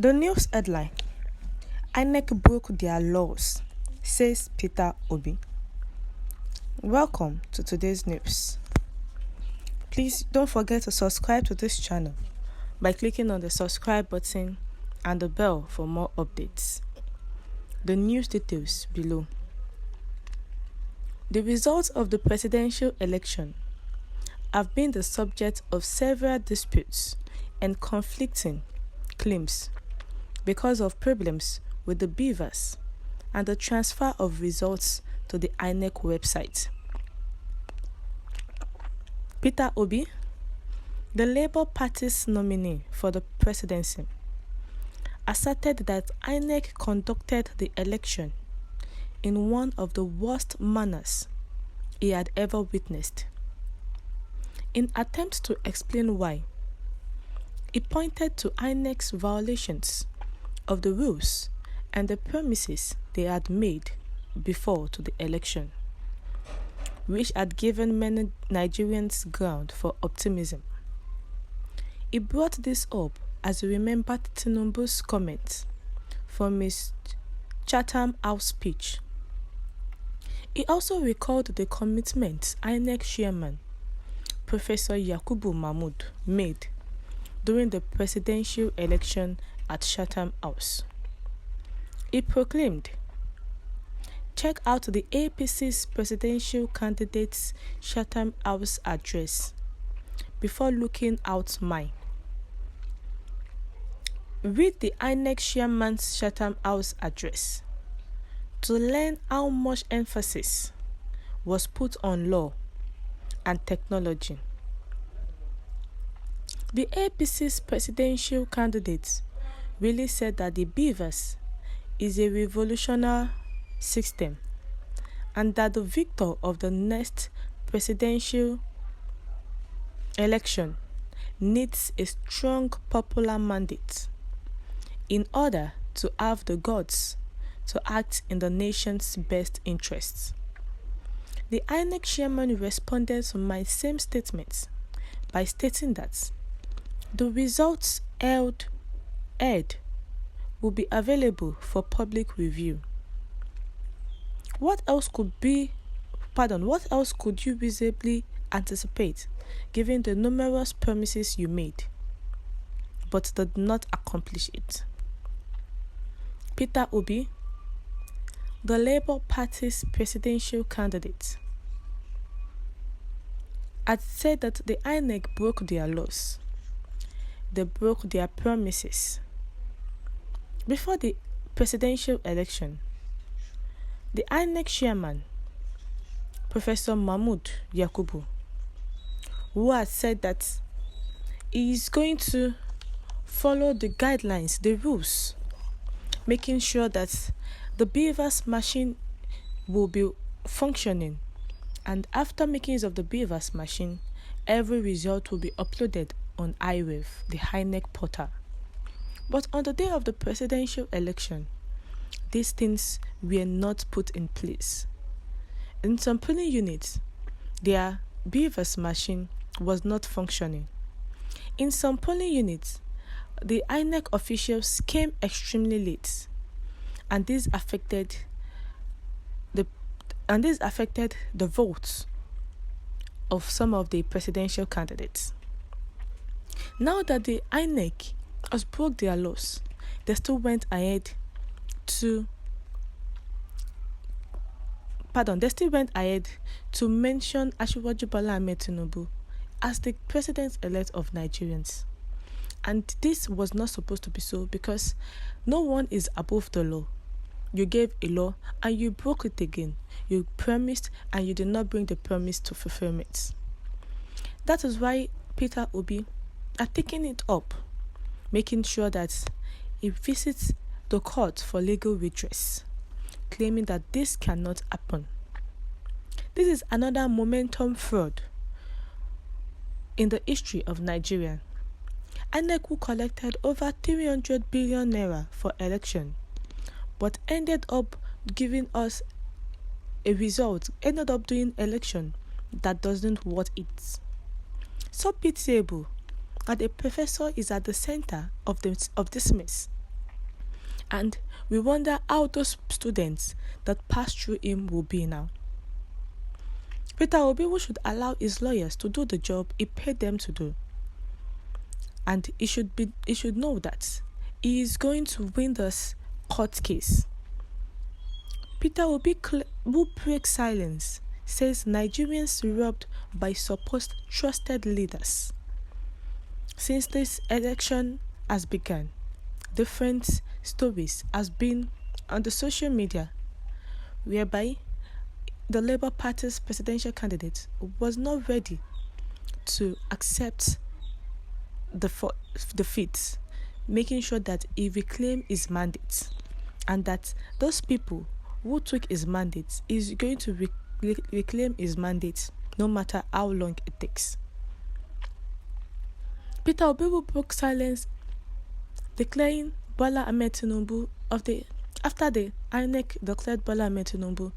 The news headline: Inec broke their laws, says Peter Obi. Welcome to today's news. Please don't forget to subscribe to this channel by clicking on the subscribe button and the bell for more updates. The news details below. The results of the presidential election have been the subject of several disputes and conflicting claims because of problems with the beavers and the transfer of results to the Inec website. Peter Obi, the Labour Party's nominee for the presidency, asserted that Inec conducted the election in one of the worst manners he had ever witnessed. In attempts to explain why, he pointed to Inec's violations of the rules and the promises they had made before to the election, which had given many Nigerians ground for optimism. He brought this up as he remembered Tinubus' comments from his Chatham House speech. He also recalled the commitment Inec chairman, Professor Yakubu Mahmood, made during the presidential election at Chatham House. He proclaimed, "Check out the APC's presidential candidate's Chatham House address before looking out mine. Read the Inec chairman's Chatham House address to learn how much emphasis was put on law and technology." The APC's presidential candidate really said that the beavers is a revolutionary system and that the victor of the next presidential election needs a strong popular mandate in order to have the guts to act in the nation's best interests. The Inec chairman responded to my same statements by stating that the results held will be available for public review. What else could you reasonably anticipate given the numerous promises you made but did not accomplish it? Peter Obi, the Labour Party's presidential candidate, had said that the Inec broke their laws. They broke their promises. Before the presidential election, the Inec chairman, Professor Mahmood Yakubu, who had said that he is going to follow the guidelines, the rules, making sure that the beavers machine will be functioning, and after making use of the beavers machine, every result will be uploaded on iWave, the Inec portal. But on the day of the presidential election, these things were not put in place. In some polling units, their beavers machine was not functioning. In some polling units, the Inec officials came extremely late, and this affected the votes of some of the presidential candidates. Now that the Inec has broke their laws, they still went ahead to mention Asiwaju Bola Ahmed Tinubu as the president-elect of Nigerians. And this was not supposed to be so, because no one is above the law. You gave a law and you broke it again. You promised and you did not bring the promise to fulfillment. That is why Peter Obi are taking it up, making sure that he visits the court for legal redress, claiming that this cannot happen. This is another momentum fraud in the history of Nigeria. Inec, who collected over 300 billion naira for election, but ended up giving us a result, ended up doing election that doesn't worth it. So pitiable, and a professor is at the center of this mess. And we wonder how those students that passed through him will be now. Peter Obi should allow his lawyers to do the job he paid them to do. And he should know that he is going to win this court case. Peter Obi, who breaks silence, says Nigerians robbed by supposed trusted leaders. Since this election has begun, different stories has been on the social media whereby the Labour Party's presidential candidate was not ready to accept the defeat, making sure that he reclaimed his mandate, and that those people who took his mandate is going to reclaim his mandate no matter how long it takes. Peter Obi broke silence, declaring Bola Ahmed Tinubu after the Inec declared Bola Ahmed Tinubu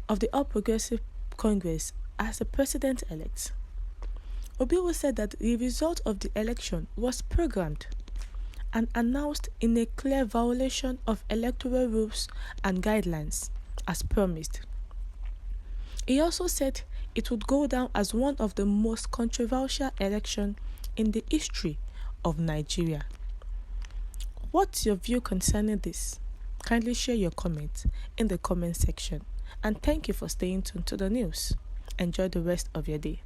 of the All Progressive Congress as the president-elect. Obi said that the result of the election was programmed and announced in a clear violation of electoral rules and guidelines, as promised. He also said it would go down as one of the most controversial elections in the history of Nigeria. What's your view concerning this? Kindly share your comments in the comment section. And thank you for staying tuned to the news. Enjoy the rest of your day.